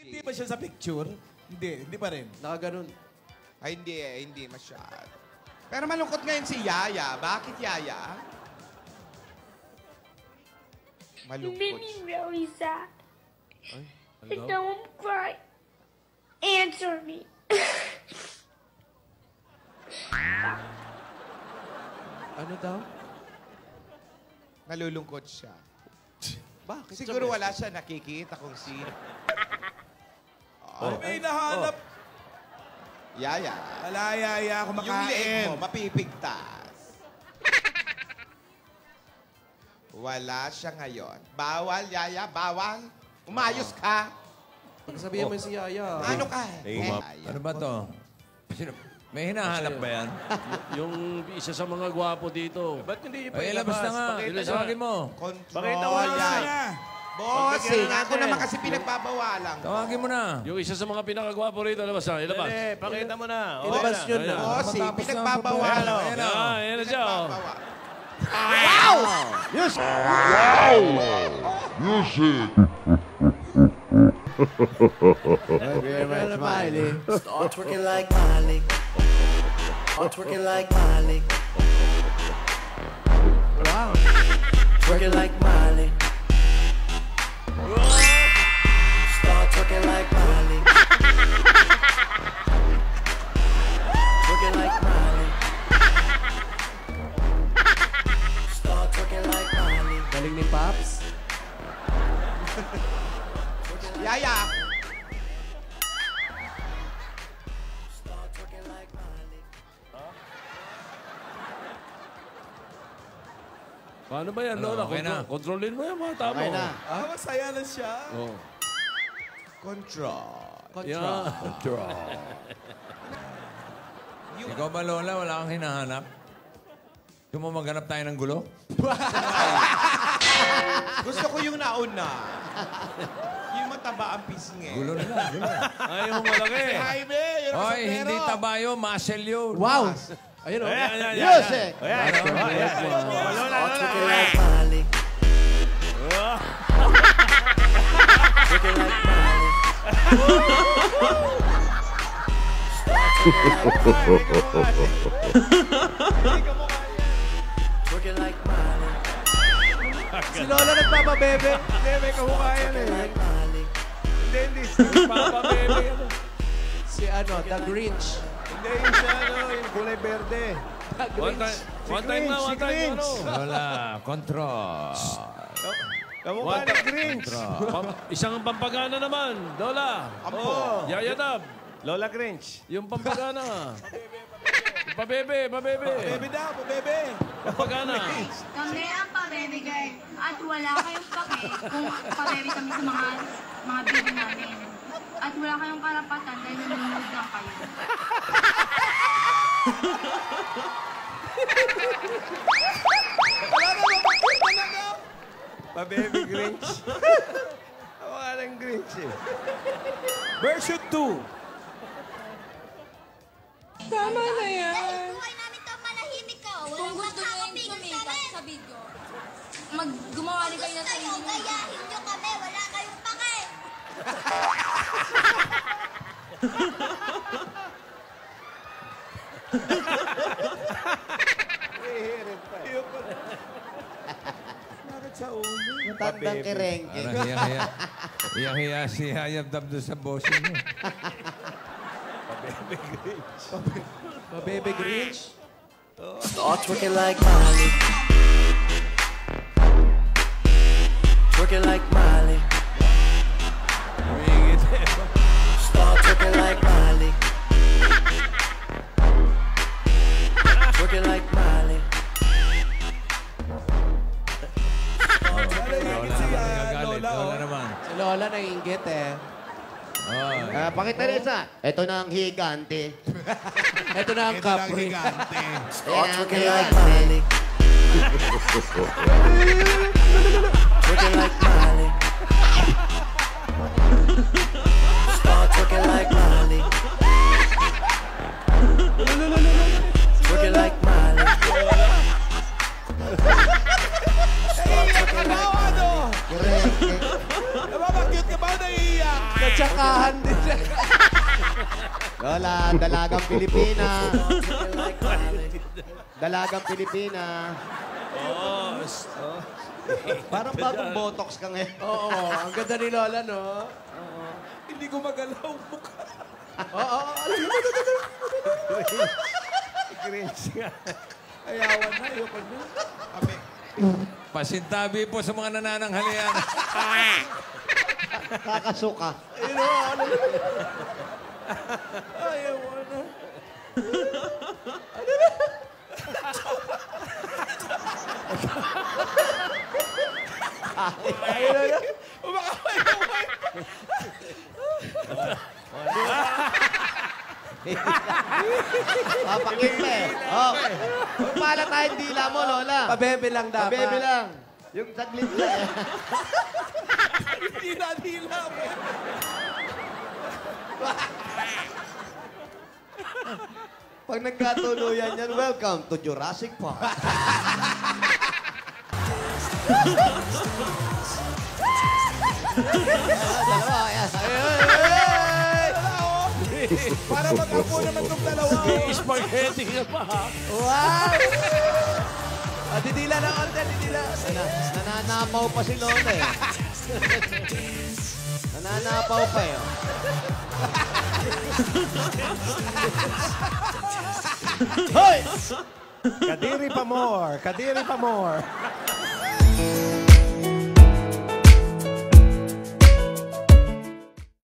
Hindi ba siya sa picture? Hindi pa rin. Nakaganon. Ay, hindi masyado. Pero malungkot ngayon si Yaya. Bakit, Yaya? It Malungkot. made me really sad. Ay, And now I'm crying. Answer me. Ano daw? Nalulungkot siya. Bakit? Siguro wala siya nakikita kung sino. Ay, may nahanap. Yaya. Wala, Yaya, Yung kumakain. leeg mo, mapipigtas. Wala siya ngayon. Bawal, Yaya, bawal. Umayos ka. Pagsabihin mo si Yaya. Ano ka? Ano ba to? May hinahanap ba yan? Yung isa sa mga gwapo dito. Ba't hindi niyo Ay, ilabas na nga. Tawagin mo. Control, wala Yaya. Bossing, ako naman kasi pinagbabawalan. Tawagin mo na. Yung isa sa mga pinakagwapo rito, labas na, ilabas. Eh, pakita mo na. Ilabas yun na. Bossing, Matapos na ang pinagbabawalan. problema. Ayan, oh. Ayan na siya. oh. Start twerking like Miley. Start twerking like Miley. Wow. Twerking like Miley. Start twerking like Miley. Twerking like Miley. Start twerking like Miley. Galing ni Pops. Yaya. Start twerking like Miley. Paano ba yan, Ano, Lola? okay na. Kontrolin mo yan, mga tamo. Okay na. Masaya na siya. Oh. Control. Control. Ikaw ba, Lola? Wala kang hinahanap? Gusto mo maghanap tayo ng gulo? Gusto ko yung nauna. Yung mataba ang pisngi. Gulo na lang. Gulo. Ayaw mo malaki. Jaime, yun ang Hoy, hindi taba yun. Muscle yun. Wow. Ayun o. Ayan. Music. Ayan. Start twerking like Miley. Twerking like Miley. Twerking like Miley. Si Lola nagpapabebe. Hindi, may kahukayan Twerking eh. like Miley. Hindi. Papa, baby. Ano? Si ano, The Grinch. Hindi, yung siya, yung kulay berde. The One Grinch. time, one time, ano? Lola, control. Kamukha What? ni Grinch. Isang pampagana naman, Lola. Ampo. Yaya Dab. Lola Grinch. Yung pampagana. Pabebe. Bebe daw, bebe. Pampagana. Kami ang pabebe girl. At wala kayong pake kung pabebe kami sa mga baby namin. At wala kayong karapatan dahil nanonood lang kayo. Wala na, mapakit na na. Pa-baby Grinch. Hawa ng Grinch eh. Version 2. Tama na yan. Dahil buhay namin to, manahimik ka. Kung gusto nyo yung sumikat sa video, gumawa rin kayo ng sarili nyo. Gayahin nyo kami, wala kayong pake. Bakit sa ulo? Matandang kerengke. Parang hiya-hiya. Hiya-hiya si Hayab Dab doon sa bossing mo. Pabebe Grinch. Start twerking like Miley. Twerking like Miley. Start twerking like Miley. Twerking like Miley. Lola naman. Si Lola naiingit eh. Oh, Pakita rin isa. Ito na ang higante. Ito na ang kapre. Start twerking like Miley. Twerking like Miley. Start twerking like Miley. Twerking like Miley. Start twerking like Miley. Nababakit ka ba o naiiyak? At saka, Nagmamurahan din siya. Lola, dalagang Pilipina. Dalagang Pilipina. Parang bagong botox ka ngayon. Oo, ang ganda ni Lola, no? Hindi ko magalaw mukha. Oo. Grinch nga. Ayawan na, ayoko na. Kami. Pasintabi po sa mga nanananghalian. Kakasuka. Ayaw na. Papakit pa eh. Oh. Pala tayong dila mo, Lola. Pabebe lang dapat. Pabebe lang. Yung saglit lang eh. Dila-dila mo. Pag nagkatuluyan yan, welcome to Jurassic Park. Dalawa, ayan. Para mag-apo naman itong dalawa. Spaghetti ka pa, ha? Wow! Didila na order, didila. Nananapaw pa si Lola eh. Nananapaw pa eh. Hoy! Kadiri pa more. Kadiri pa more.